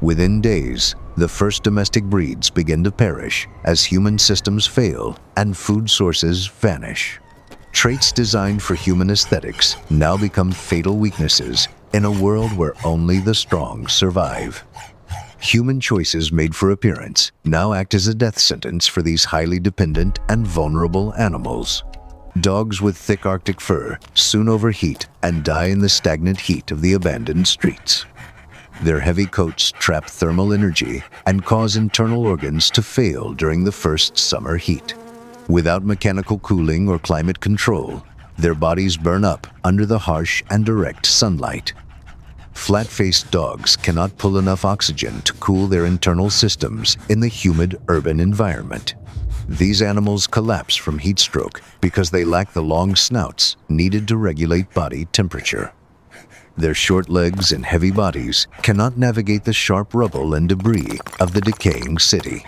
Within days, the first domestic breeds begin to perish as human systems fail and food sources vanish. Traits designed for human aesthetics now become fatal weaknesses in a world where only the strong survive. Human choices made for appearance now act as a death sentence for these highly dependent and vulnerable animals. Dogs with thick Arctic fur soon overheat and die in the stagnant heat of the abandoned streets. Their heavy coats trap thermal energy and cause internal organs to fail during the first summer heat. Without mechanical cooling or climate control, their bodies burn up under the harsh and direct sunlight. Flat-faced dogs cannot pull enough oxygen to cool their internal systems in the humid urban environment. These animals collapse from heat stroke because they lack the long snouts needed to regulate body temperature. Their short legs and heavy bodies cannot navigate the sharp rubble and debris of the decaying city.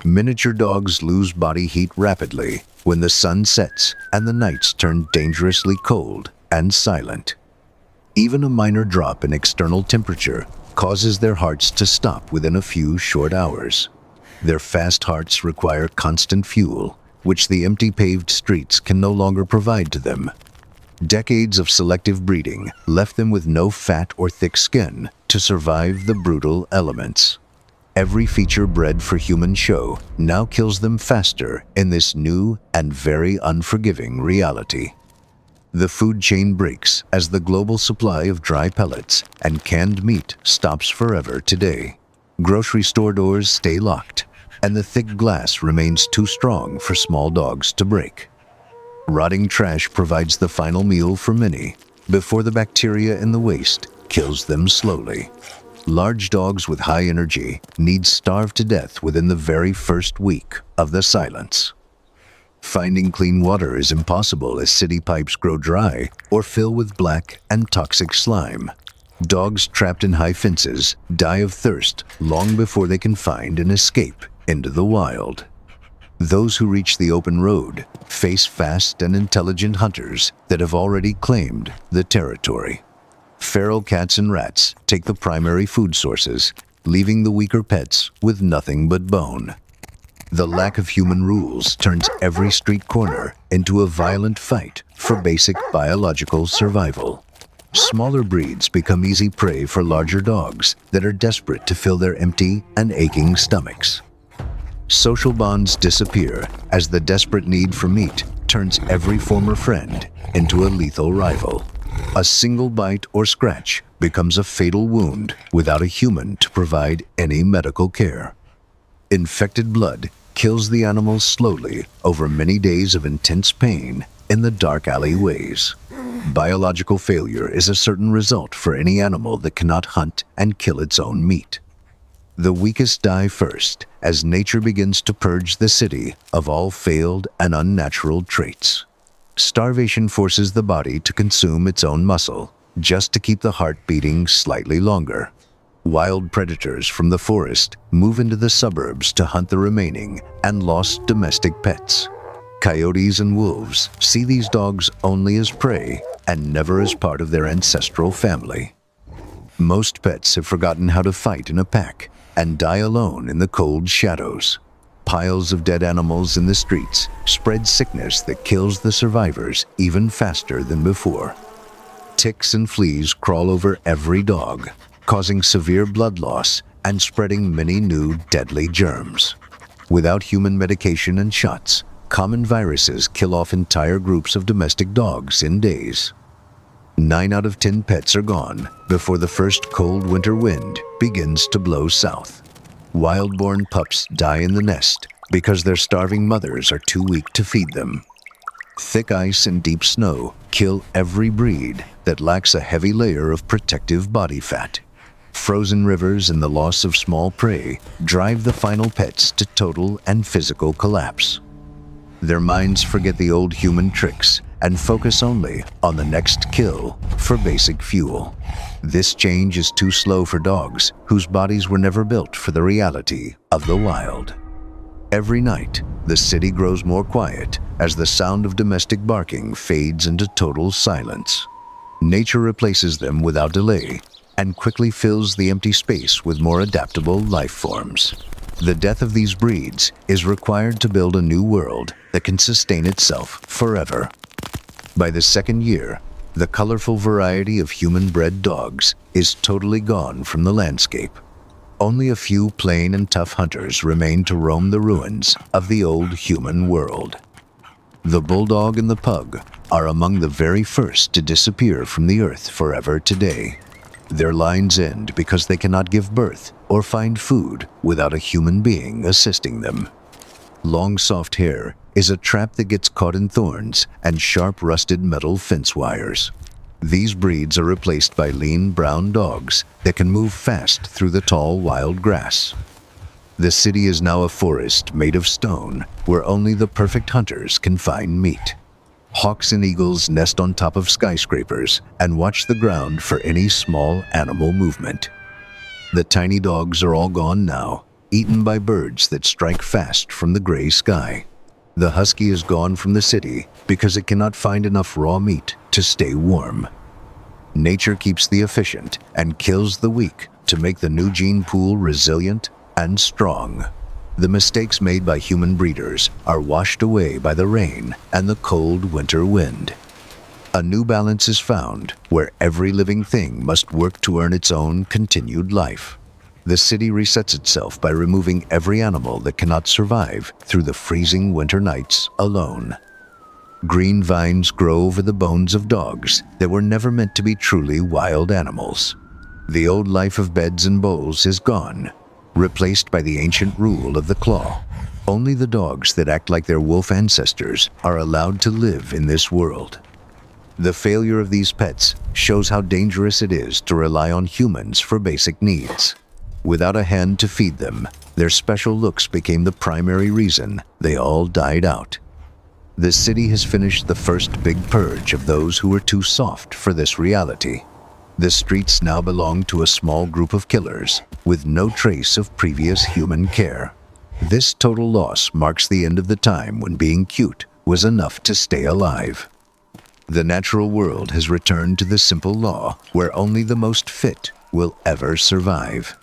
Miniature dogs lose body heat rapidly when the sun sets and the nights turn dangerously cold and silent. Even a minor drop in external temperature causes their hearts to stop within a few short hours. Their fast hearts require constant fuel, which the empty paved streets can no longer provide to them. Decades of selective breeding left them with no fat or thick skin to survive the brutal elements. Every feature bred for human show now kills them faster in this new and very unforgiving reality. The food chain breaks as the global supply of dry pellets and canned meat stops forever today. Grocery store doors stay locked, and the thick glass remains too strong for small dogs to break. Rotting trash provides the final meal for many before the bacteria in the waste kills them slowly. Large dogs with high energy need starve to death within the very first week of the silence. Finding clean water is impossible as city pipes grow dry or fill with black and toxic slime. Dogs trapped in high fences die of thirst long before they can find an escape into the wild. Those who reach the open road face fast and intelligent hunters that have already claimed the territory. Feral cats and rats take the primary food sources, leaving the weaker pets with nothing but bone. The lack of human rules turns every street corner into a violent fight for basic biological survival. Smaller breeds become easy prey for larger dogs that are desperate to fill their empty and aching stomachs. Social bonds disappear as the desperate need for meat turns every former friend into a lethal rival. A single bite or scratch becomes a fatal wound without a human to provide any medical care. Infected blood kills the animals slowly over many days of intense pain in the dark alleyways. Biological failure is a certain result for any animal that cannot hunt and kill its own meat. The weakest die first as nature begins to purge the city of all failed and unnatural traits. Starvation forces the body to consume its own muscle just to keep the heart beating slightly longer. Wild predators from the forest move into the suburbs to hunt the remaining and lost domestic pets. Coyotes and wolves see these dogs only as prey and never as part of their ancestral family. Most pets have forgotten how to fight in a pack and die alone in the cold shadows. Piles of dead animals in the streets spread sickness that kills the survivors even faster than before. Ticks and fleas crawl over every dog, causing severe blood loss and spreading many new deadly germs. Without human medication and shots, common viruses kill off entire groups of domestic dogs in days. 9 out of 10 pets are gone before the first cold winter wind begins to blow south. Wild-born pups die in the nest because their starving mothers are too weak to feed them. Thick ice and deep snow kill every breed that lacks a heavy layer of protective body fat. Frozen rivers and the loss of small prey drive the final pets to total and physical collapse. Their minds forget the old human tricks and focus only on the next kill for basic fuel. This change is too slow for dogs whose bodies were never built for the reality of the wild. Every night, the city grows more quiet as the sound of domestic barking fades into total silence. Nature replaces them without delay, and quickly fills the empty space with more adaptable life forms. The death of these breeds is required to build a new world that can sustain itself forever. By the second year, the colorful variety of human-bred dogs is totally gone from the landscape. Only a few plain and tough hunters remain to roam the ruins of the old human world. The bulldog and the pug are among the very first to disappear from the earth forever today. Their lines end because they cannot give birth or find food without a human being assisting them. Long soft hair is a trap that gets caught in thorns and sharp rusted metal fence wires. These breeds are replaced by lean brown dogs that can move fast through the tall wild grass. The city is now a forest made of stone where only the perfect hunters can find meat. Hawks and eagles nest on top of skyscrapers and watch the ground for any small animal movement. The tiny dogs are all gone now, eaten by birds that strike fast from the gray sky. The husky is gone from the city because it cannot find enough raw meat to stay warm. Nature keeps the efficient and kills the weak to make the new gene pool resilient and strong. The mistakes made by human breeders are washed away by the rain and the cold winter wind. A new balance is found where every living thing must work to earn its own continued life. The city resets itself by removing every animal that cannot survive through the freezing winter nights alone. Green vines grow over the bones of dogs that were never meant to be truly wild animals. The old life of beds and bowls is gone, replaced by the ancient rule of the claw. Only the dogs that act like their wolf ancestors are allowed to live in this world. The failure of these pets shows how dangerous it is to rely on humans for basic needs. Without a hand to feed them, their special looks became the primary reason they all died out. The city has finished the first big purge of those who were too soft for this reality. The streets now belong to a small group of killers with no trace of previous human care. This total loss marks the end of the time when being cute was enough to stay alive. The natural world has returned to the simple law where only the most fit will ever survive.